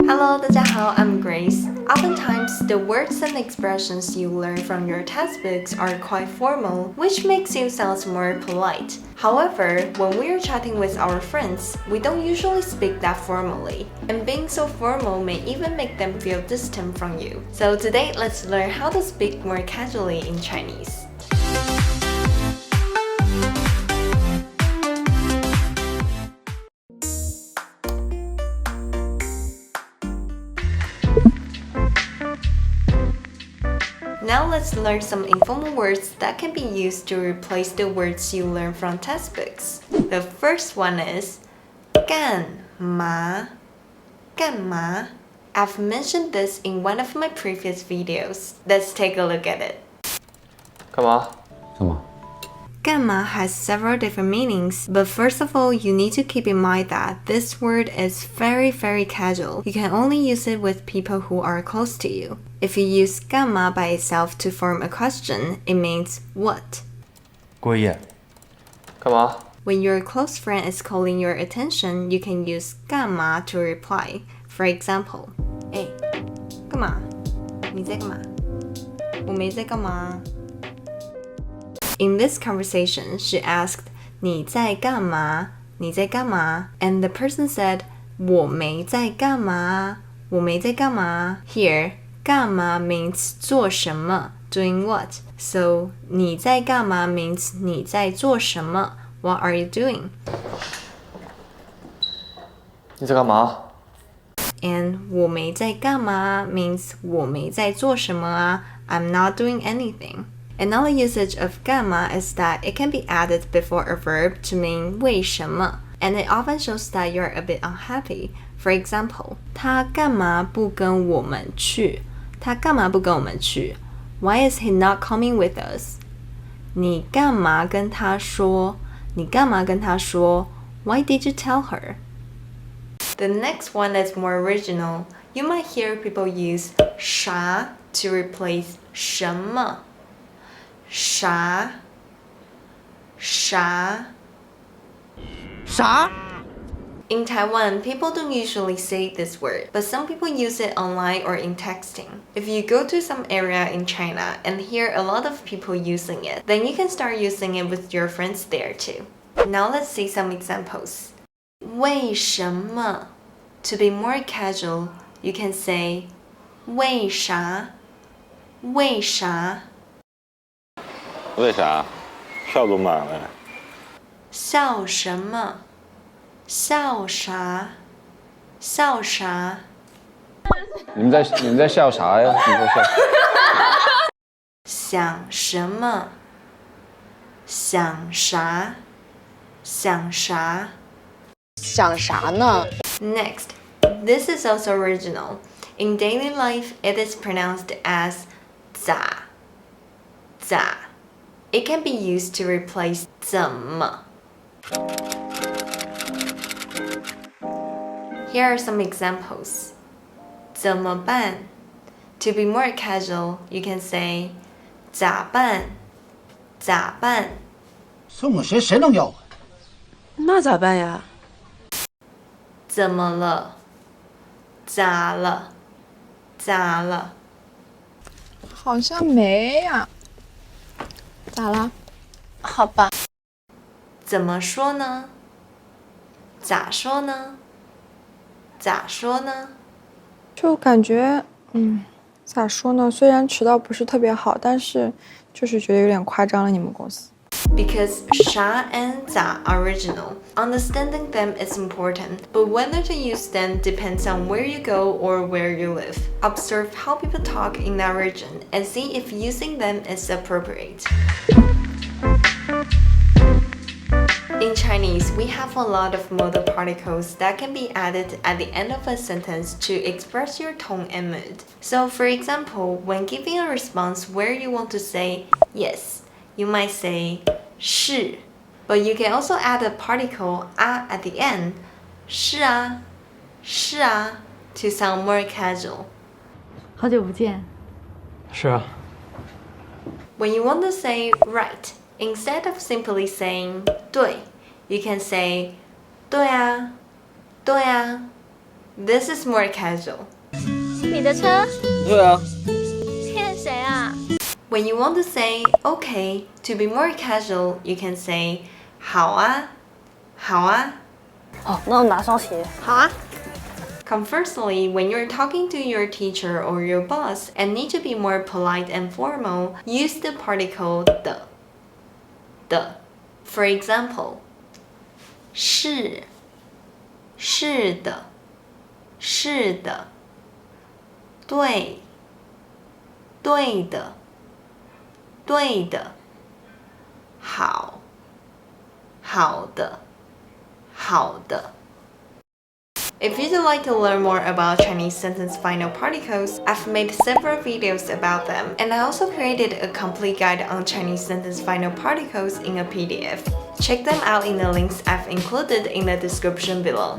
Hello, 大家好, I'm Grace. Oftentimes, the words and expressions you learn from your textbooks are quite formal, which makes you sound more polite. However, when we are chatting with our friends, we don't usually speak that formally, and being so formal may even make them feel distant from you. So today, let's learn how to speak more casually in Chinese. Now let's learn some informal words that can be used to replace the words you learn from textbooks. The first one is 干嘛?干嘛? I've mentioned this in one of my previous videos. Let's take a look at it. 干嘛?干嘛?干嘛 has several different meanings, but first of all, you need to keep in mind that this word is very casual. You can only use it with people who are close to you. If you use 干嘛 by itself to form a question, it means what? 过夜。干嘛? When your close friend is calling your attention, you can use 干嘛 to reply. For example, 哎，干嘛？你在干嘛？我没在干嘛。In this conversation, she asked, 你在干嘛？你在干嘛？ And the person said, 我没在干嘛。我没在干嘛。Here, 干嘛 means 做什么 doing what. So, 你在干嘛 means 你在做什么 What are you doing? 你在干嘛? And 我没在干嘛 means 我没在做什么啊 I'm not doing anything. Another usage of 干嘛 is that it can be added before a verb to mean 为什么 and it often shows that you're a bit unhappy. For example, 他干嘛不跟我们去? 他干嘛不跟我们去? Why is he not coming with us? 你干嘛跟他说? 你干嘛跟他说? Why did you tell her? The next one is more original. You might hear people use 啥 to replace 什么. 啥 In Taiwan, people don't usually say this word, but some people use it online or in texting. If you go to some area in China and hear a lot of people using it, then you can start using it with your friends there too. Now let's see some examples. 为什么? To be more casual, you can say 为啥?为啥?为啥？笑都满了。笑什么？笑啥？笑啥？你们在笑啥呀？你在笑？想什么？想啥？想啥？想啥呢？ Next, this is also original. In daily life, it is pronounced as 咋 咋. It can be used to replace 怎么. Here are some examples. 怎么办? To be more casual, you can say 咋办?咋办?送我谁能要我？那咋办呀？怎么了？咋了？咋了？好像没呀。咋了？好吧。怎么说呢？咋说呢？咋说呢？就感觉，咋说呢？虽然迟到不是特别好，但是就是觉得有点夸张了。你们公司。Because 啥 and 咋 are original, understanding them is important, but whether to use them depends on where you go or where you live. Observe how people talk in that region and see if using them is appropriate. In Chinese, we have a lot of modal particles that can be added at the end of a sentence to express your tone and mood. So for example, when giving a response where you want to say yes, you might say 是, but you can also add a particle 啊 at the end, 是啊,是啊, to sound more casual. 好久不见。是啊。 When you want to say right, instead of simply saying 对, you can say 对啊,对啊. This is more casual. 你的车？对啊。骗谁啊？ When you want to say okay, to be more casual, you can say 好啊，好啊。哦，那我拿双鞋。好啊。 Conversely, when you're talking to your teacher or your boss and need to be more polite and formal, use the particle 的. For example, 是的，对的，好的。If you'd like to learn more about Chinese sentence final particles, I've made several videos about them, and I also created a complete guide on Chinese sentence final particles in a PDF. Check them out in the links I've included in the description below.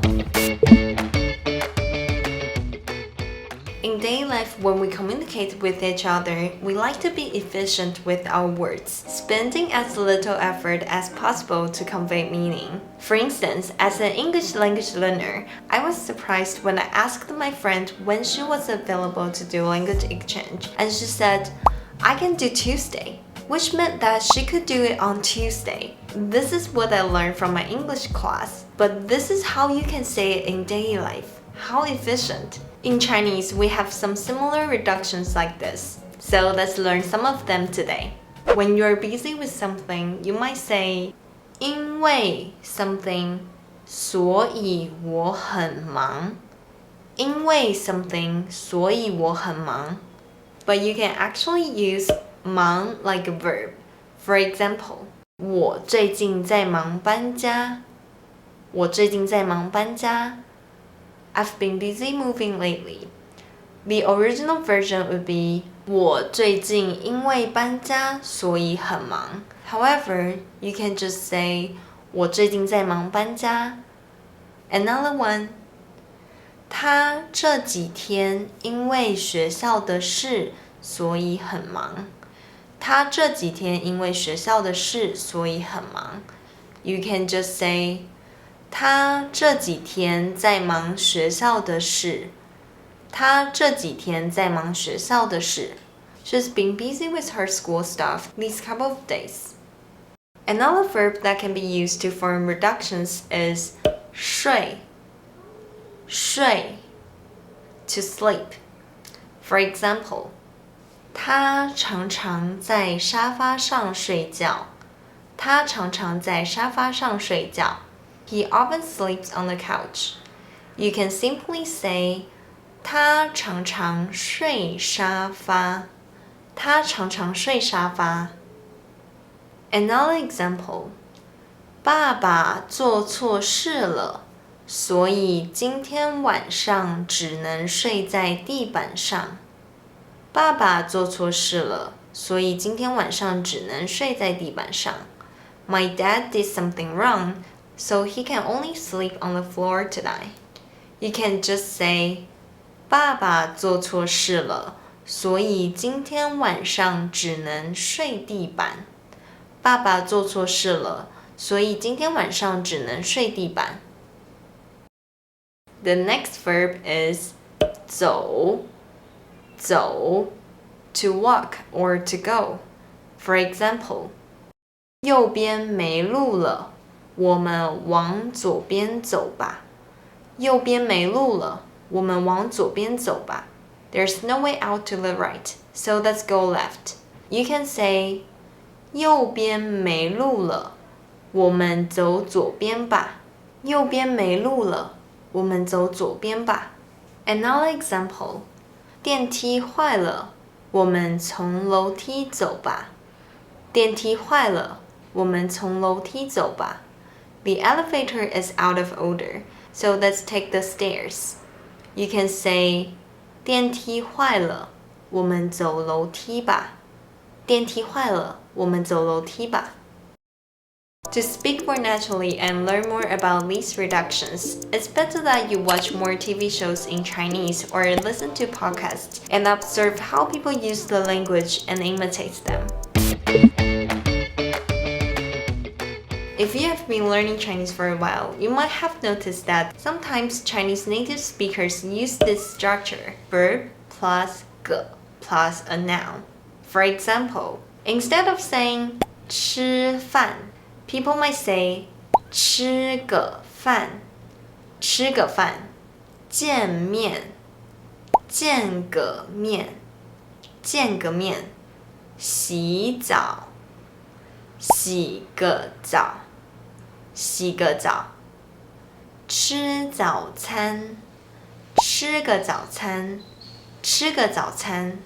In daily life, when we communicate with each other, we like to be efficient with our words, spending as little effort as possible to convey meaning. For instance, as an English language learner, I was surprised when I asked my friend when she was available to do language exchange, and she said, I can do Tuesday, which meant that she could do it on Tuesday. This is what I learned from my English class, but this is how you can say it in daily life. How efficient! In Chinese, we have some similar reductions like this, so let's learn some of them today. When you're busy with something, you might say 因为 something, 所以我很忙. 因为 something, 所以我很忙. But you can actually use 忙 like a verb. For example, 我最近在忙搬家. 我最近在忙搬家. I've been busy moving lately. The original version would be 我最近因为搬家所以很忙. However, you can just say 我最近在忙搬家. Another one. 他这几天因为学校的事所以很忙. 他这几天因为学校的事所以很忙. You can just say 他这几天在忙学校的事. 他这几天在忙学校的事. She's been busy with her school stuff these couple of days. Another verb that can be used to form reductions is 睡, to sleep. For example, 他常常在沙发上睡觉. 他常常在沙发上睡觉. He often sleeps on the couch. You can simply say 他常常睡沙发. 他常常睡沙发. Another example. 爸爸做错事了，所以今天晚上只能睡在地板上。爸爸做错事了，所以今天晚上只能睡在地板上. My dad did something wrong, so he can only sleep on the floor tonight. You can just say 爸爸做错事了，所以今天晚上只能睡地板。爸爸做错事了，所以今天晚上只能睡地板。The next verb is 走, to walk or to go. For example, 右边没路了，我们往左边走吧。右边没路了，我们往左边走吧。There's no way out to the right, so let's go left. You can say 右边没路了，我们走左边吧。右边没路了，我们走左边吧。Another example. 电梯坏了，我们从楼梯走吧。电梯坏了，我们从楼梯走吧。The elevator is out of order, so let's take the stairs. You can say 电梯坏了，我们走楼梯吧。电梯坏了，我们走楼梯吧。To speak more naturally and learn more about these reductions, it's better that you watch more TV shows in Chinese or listen to podcasts and observe how people use the language and imitate them. If you have been learning Chinese for a while, you might have noticed that sometimes Chinese native speakers use this structure, verb plus 个 plus a noun. For example, instead of saying 吃饭, people might say 吃个饭,吃个饭,见面,见个面,见个面,洗澡,洗个澡,洗个澡,吃早餐,吃个早餐,吃个早餐.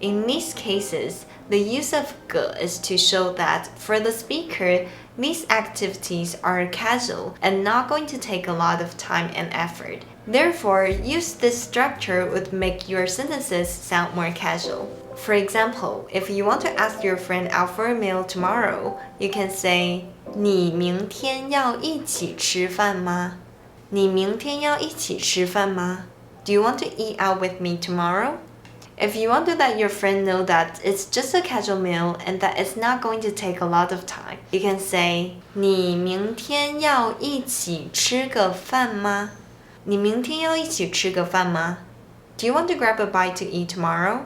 In these cases, the use of 个 is to show that for the speaker, these activities are casual and not going to take a lot of time and effort. Therefore, use this structure would make your sentences sound more casual. For example, if you want to ask your friend out for a meal tomorrow, you can say 你明天要一起吃饭吗?你明天要一起吃饭吗? Do you want to eat out with me tomorrow? If you want to let your friend know that it's just a casual meal and that it's not going to take a lot of time, you can say 你明天要一起吃个饭吗?你明天要一起吃个饭吗? Do you want to grab a bite to eat tomorrow?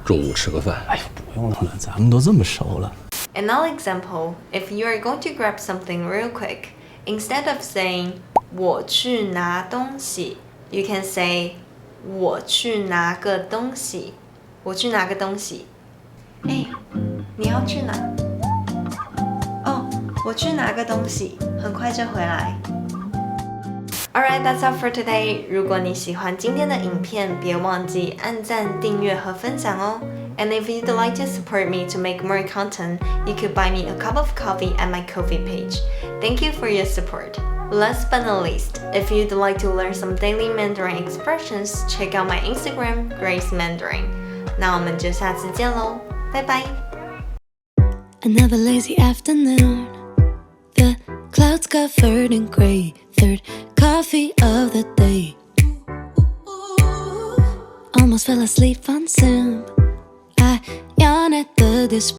中午吃个饭。哎呦，不用了，咱们都这么熟了。 Another example, if you are going to grab something real quick, instead of saying 我去拿东西, you can say 我去拿个东西,我去拿个东西. 哎，你要去哪? 哦，我去拿个东西，很快就回来。Alright, that's all for today. 如果你喜欢今天的影片，别忘记按赞、订阅和分享哦。And if you'd like to support me to make more content, you could buy me a cup of coffee at my Ko-fi page. Thank you for your support. Last but not least, if you'd like to learn some daily Mandarin expressions, check out my Instagram, Grace Mandarin. 那我们就下次见喽，拜拜。Another lazy afternoon. The clouds covered in gray. Third coffee of the day. Almost fell asleep on Sim. I yawn at the display.